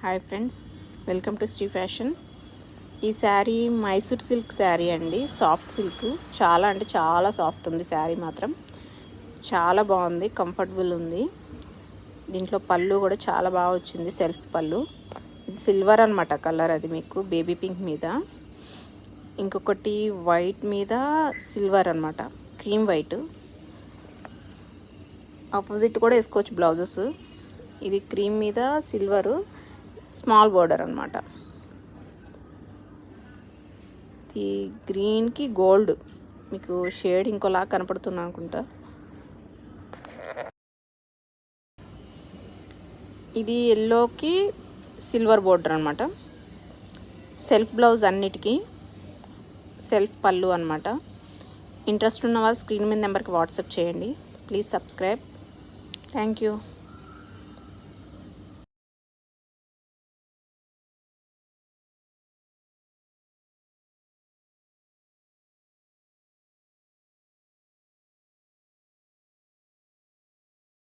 Hi friends, welcome to Shri fashion. ఈ sari Mysore silk sari అండి. Soft silk, చాలా అంటే చాలా సాఫ్ట్ ఉంది శారీ మాత్రం. చాలా బాగుంది, కంఫర్టబుల్ ఉంది. దీంట్లో పళ్ళు కూడా చాలా బాగా వచ్చింది, సెల్ఫ్ పళ్ళు. ఇది సిల్వర్ అనమాట కలర్, అది మీకు బేబీ పింక్ మీద, ఇంకొకటి వైట్ మీద సిల్వర్ అనమాట, క్రీమ్ వైట్. ఆపోజిట్ కూడా వేసుకోవచ్చు బ్లౌజెస్. ఇది క్రీమ్ మీద సిల్వరు, స్మాల్ బోర్డర్ అనమాట. ఈ గ్రీన్కి గోల్డ్ మీకు షేడ్ ఇంకోలా కనపడుతున్నా అనుకుంటా. ఇది ఎల్లోకి సిల్వర్ బోర్డర్ అనమాట. సెల్ఫ్ బ్లౌజ్, అన్నిటికీ సెల్ఫ్ పళ్ళు అనమాట. ఇంట్రెస్ట్ ఉన్న వాళ్ళు స్క్రీన్ మీద నెంబర్కి వాట్సాప్ చేయండి. Please subscribe. Thank you.